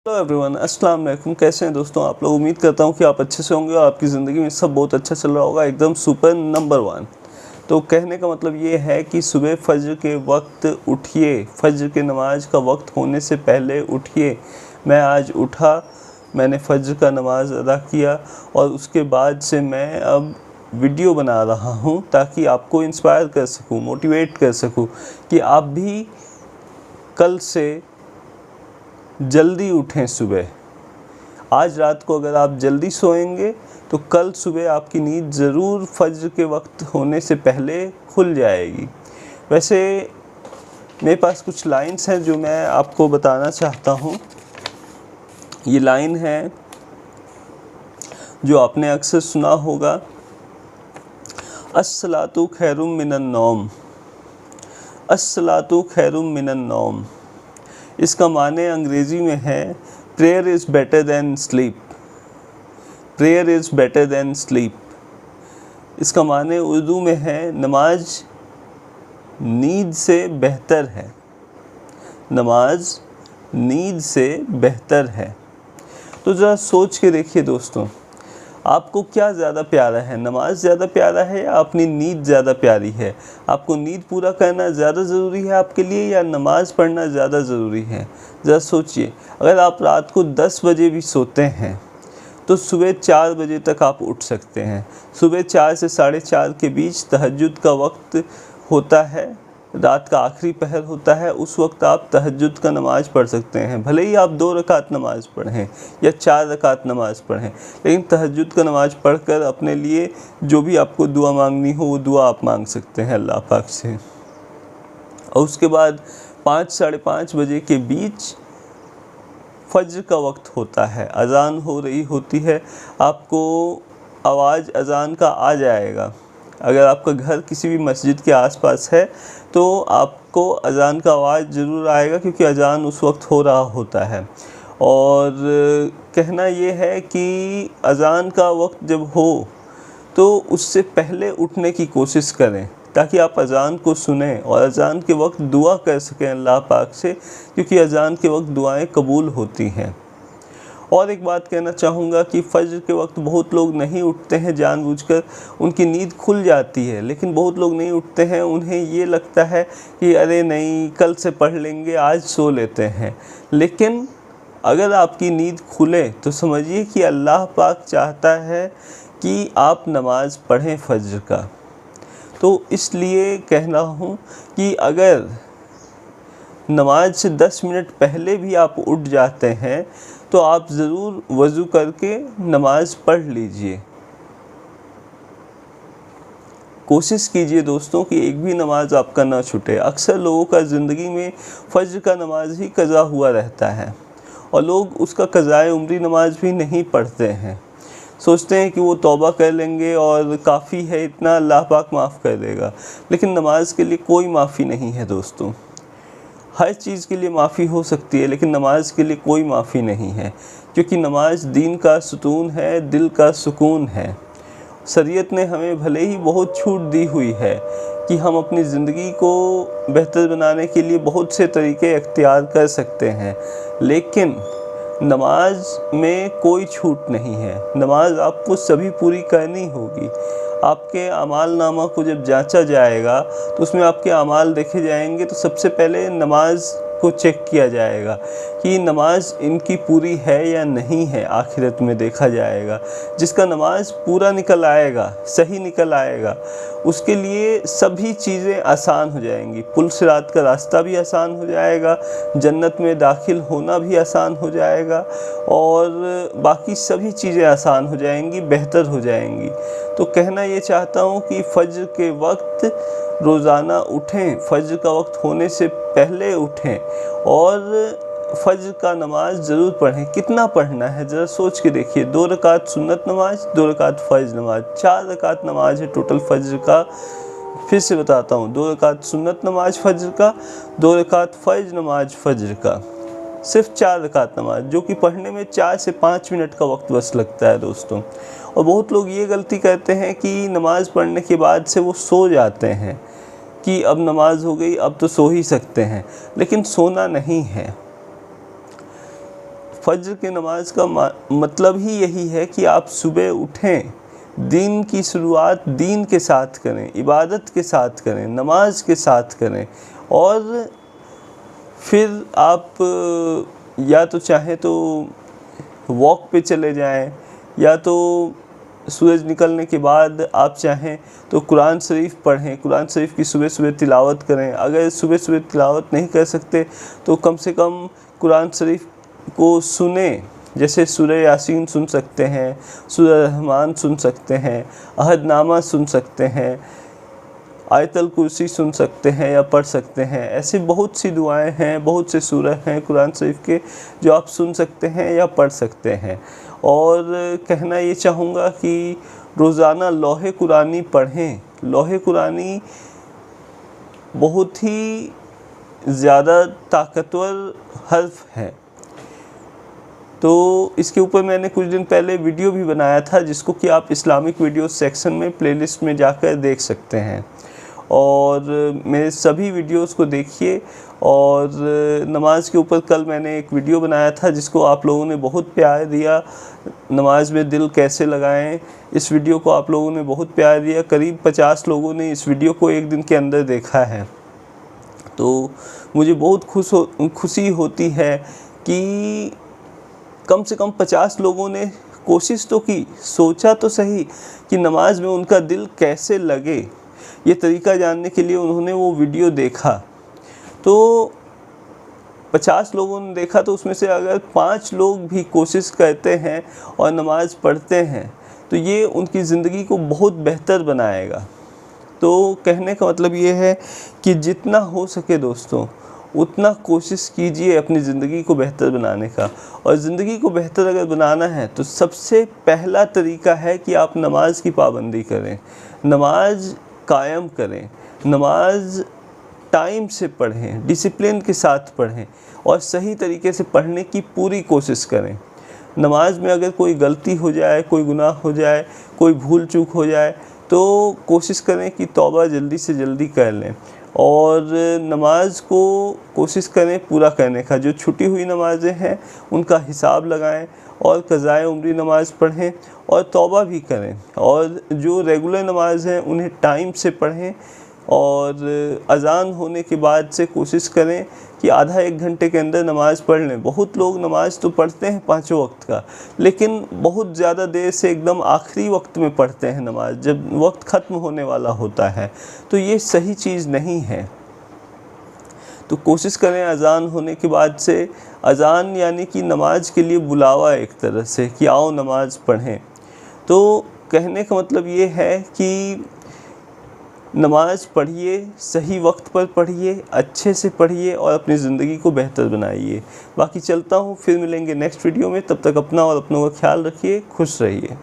Hello everyone, अस्सलाम वालेकुम। कैसे हैं दोस्तों आप लोग? उम्मीद करता हूं कि आप अच्छे से होंगे और आपकी ज़िंदगी में सब बहुत अच्छा चल रहा होगा, एकदम सुपर नंबर वन। तो कहने का मतलब ये है कि सुबह फजर के वक्त उठिए, फजर की नमाज का वक्त होने से पहले उठिए। मैं आज उठा, मैंने फजर का नमाज अदा किया और उसके बाद से मैं अब वीडियो बना रहा हूँ ताकि आपको इंस्पायर कर सकूँ, मोटिवेट कर सकूँ कि आप भी कल से जल्दी उठें। सुबह आज रात को अगर आप जल्दी सोएंगे तो कल सुबह आपकी नींद ज़रूर फजर के वक्त होने से पहले खुल जाएगी। वैसे मेरे पास कुछ लाइन्स हैं जो मैं आपको बताना चाहता हूँ। ये लाइन है जो आपने अक्सर सुना होगा, अस्सलातु खैरुम मिनन नौम, अस्सलातु खैरुम मिनन नौम। इसका माने अंग्रेज़ी में है prayer is better than sleep, prayer is better than sleep. इसका माने उर्दू में है नमाज नींद से बेहतर है, नमाज नींद से बेहतर है। तो ज़रा सोच के देखिए दोस्तों, आपको क्या ज़्यादा प्यारा है, नमाज ज़्यादा प्यारा है या अपनी नींद ज़्यादा प्यारी है? आपको नींद पूरा करना ज़्यादा ज़रूरी है आपके लिए या नमाज़ पढ़ना ज़्यादा ज़रूरी है? ज़रा सोचिए। अगर आप रात को 10 बजे भी सोते हैं तो सुबह 4 बजे तक आप उठ सकते हैं। सुबह 4 से 4:30 के बीच तहज्जुद का वक्त होता है, रात का आखिरी पहर होता है। उस वक्त आप तहज्जुद का नमाज़ पढ़ सकते हैं। भले ही आप 2 रकात नमाज़ पढ़ें या 4 रकात नमाज़ पढ़ें, लेकिन तहज्जुद का नमाज़ पढ़कर अपने लिए जो भी आपको दुआ मांगनी हो वो दुआ आप मांग सकते हैं अल्लाह पाक से। और उसके बाद 5 साढ़े 5 बजे के बीच फजर का वक्त होता है, अज़ान हो रही होती है, आपको आवाज़ अज़ान का आ जाएगा। अगर आपका घर किसी भी मस्जिद के आसपास है तो आपको अज़ान का आवाज़ ज़रूर आएगा, क्योंकि अज़ान उस वक्त हो रहा होता है। और कहना ये है कि अज़ान का वक्त जब हो तो उससे पहले उठने की कोशिश करें ताकि आप अज़ान को सुनें और अज़ान के वक्त दुआ कर सकें अल्लाह पाक से, क्योंकि अज़ान के वक्त दुआएं कबूल होती हैं। और एक बात कहना चाहूँगा कि फ़जर के वक्त बहुत लोग नहीं उठते हैं जानबूझकर, उनकी नींद खुल जाती है, लेकिन बहुत लोग नहीं उठते हैं। उन्हें ये लगता है कि अरे नहीं, कल से पढ़ लेंगे, आज सो लेते हैं। लेकिन अगर आपकी नींद खुले तो समझिए कि अल्लाह पाक चाहता है कि आप नमाज़ पढ़ें फ़जर का। तो इसलिए कह रहा हूँ कि अगर नमाज से 10 मिनट पहले भी आप उठ जाते हैं तो आप ज़रूर वज़ू करके नमाज़ पढ़ लीजिए। कोशिश कीजिए दोस्तों कि एक भी नमाज आपका ना छूटे। अक्सर लोगों का ज़िंदगी में फ़जर का नमाज ही कज़ा हुआ रहता है और लोग उसका कज़ाए उम्री नमाज भी नहीं पढ़ते हैं। सोचते हैं कि वो तौबा कर लेंगे और काफ़ी है, इतना अल्लाह पाक माफ़ कर देगा। लेकिन नमाज के लिए कोई माफ़ी नहीं है दोस्तों। हर चीज़ के लिए माफ़ी हो सकती है लेकिन नमाज के लिए कोई माफ़ी नहीं है, क्योंकि नमाज दीन का सुतून है, दिल का सुकून है। शरीयत ने हमें भले ही बहुत छूट दी हुई है कि हम अपनी ज़िंदगी को बेहतर बनाने के लिए बहुत से तरीके इख्तियार कर सकते हैं, लेकिन नमाज में कोई छूट नहीं है। नमाज आपको सभी पूरी करनी होगी। आपके अमाल नामा को जब जांचा जाएगा तो उसमें आपके अमाल देखे जाएंगे, तो सबसे पहले नमाज को चेक किया जाएगा कि नमाज इनकी पूरी है या नहीं है। आखिरत में देखा जाएगा, जिसका नमाज पूरा निकल आएगा, सही निकल आएगा, उसके लिए सभी चीज़ें आसान हो जाएंगी। पुल सिरात का रास्ता भी आसान हो जाएगा, जन्नत में दाखिल होना भी आसान हो जाएगा और बाकी सभी चीज़ें आसान हो जाएंगी, बेहतर हो जाएंगी। तो कहना ये चाहता हूँ कि फ़जर के वक्त रोज़ाना उठें, फ़जर का वक्त होने से पहले उठें और फ़जर का नमाज ज़रूर पढ़ें। कितना पढ़ना है ज़रा सोच के देखिए। 2 रकात सुन्नत नमाज, 2 रकात फ़जर नमाज, 4 रकात नमाज है टोटल फ़जर का। फिर से बताता हूँ, 2 रकात सुन्नत नमाज फ़जर का, 2 रकात फ़जर नमाज फ़जर का, सिर्फ 4 रकात नमाज, जो कि पढ़ने में 4 से 5 मिनट का वक्त बस लगता है दोस्तों। और बहुत लोग ये गलती करते हैं कि नमाज़ पढ़ने के बाद से वो सो जाते हैं कि अब नमाज हो गई, अब तो सो ही सकते हैं, लेकिन सोना नहीं है। फज्र की नमाज का मतलब ही यही है कि आप सुबह उठें, दिन की शुरुआत दीन के साथ करें, इबादत के साथ करें, नमाज के साथ करें, और फिर आप या तो चाहें तो वॉक पे चले जाएं, या तो सूरज निकलने के बाद आप चाहें तो कुरान शरीफ पढ़ें, कुरान शरीफ की सुबह सुबह तिलावत करें। अगर सुबह सुबह तिलावत नहीं कर सकते तो कम से कम कुरान शरीफ को सुने, जैसे सूरह यासीन सुन सकते हैं, सूरह रहमान सुन सकते हैं, अहदनामा सुन सकते हैं, आयतल कुर्सी सुन सकते हैं या पढ़ सकते हैं। ऐसे बहुत सी दुआएं हैं, बहुत से सूरह हैं कुरान शरीफ के जो आप सुन सकते हैं या पढ़ सकते हैं। और कहना ये चाहूँगा कि रोज़ाना लोहे कुरानी पढ़ें। लोहे कुरानी बहुत ही ज़्यादा ताकतवर हर्फ है। तो इसके ऊपर मैंने कुछ दिन पहले वीडियो भी बनाया था, जिसको कि आप इस्लामिक वीडियो सेक्शन में प्लेलिस्ट में जाकर देख सकते हैं। और मेरे सभी वीडियोस को देखिए। और नमाज के ऊपर कल मैंने एक वीडियो बनाया था जिसको आप लोगों ने बहुत प्यार दिया, नमाज में दिल कैसे लगाएं। इस वीडियो को आप लोगों ने बहुत प्यार दिया। करीब 50 लोगों ने इस वीडियो को एक दिन के अंदर देखा है। तो मुझे बहुत खुशी होती है कि कम से कम 50 लोगों ने कोशिश तो की, सोचा तो सही कि नमाज में उनका दिल कैसे लगे। ये तरीका जानने के लिए उन्होंने वो वीडियो देखा। तो 50 लोगों ने देखा, तो उसमें से अगर 5 लोग भी कोशिश करते हैं और नमाज पढ़ते हैं तो ये उनकी ज़िंदगी को बहुत बेहतर बनाएगा। तो कहने का मतलब ये है कि जितना हो सके दोस्तों उतना कोशिश कीजिए अपनी ज़िंदगी को बेहतर बनाने का। और ज़िंदगी को बेहतर अगर बनाना है तो सबसे पहला तरीका है कि आप नमाज की पाबंदी करें, नमाज कायम करें, नमाज टाइम से पढ़ें, डिसिप्लिन के साथ पढ़ें और सही तरीके से पढ़ने की पूरी कोशिश करें। नमाज में अगर कोई गलती हो जाए, कोई गुनाह हो जाए, कोई भूल चूक हो जाए तो कोशिश करें कि तौबा जल्दी से जल्दी कर लें। और नमाज को कोशिश करें पूरा करने का। जो छुटी हुई नमाज़ें हैं उनका हिसाब लगाएं और क़ज़ाए उम्री नमाज़ पढ़ें और तौबा भी करें। और जो रेगुलर नमाज़ हैं उन्हें टाइम से पढ़ें। और अज़ान होने के बाद से कोशिश करें कि आधा एक घंटे के अंदर नमाज़ पढ़ लें। बहुत लोग नमाज तो पढ़ते हैं 5 वक्त का, लेकिन बहुत ज़्यादा देर से एकदम आखिरी वक्त में पढ़ते हैं नमाज, जब वक्त ख़त्म होने वाला होता है। तो ये सही चीज़ नहीं है। तो कोशिश करें अज़ान होने के बाद से, अज़ान यानी कि नमाज के लिए बुलावा एक तरह से कि आओ नमाज पढ़ें। तो कहने का मतलब ये है कि नमाज पढ़िए, सही वक्त पर पढ़िए, अच्छे से पढ़िए और अपनी ज़िंदगी को बेहतर बनाइए। बाकी चलता हूँ, फिर मिलेंगे नेक्स्ट वीडियो में। तब तक अपना और अपनों का ख्याल रखिए। खुश रहिए।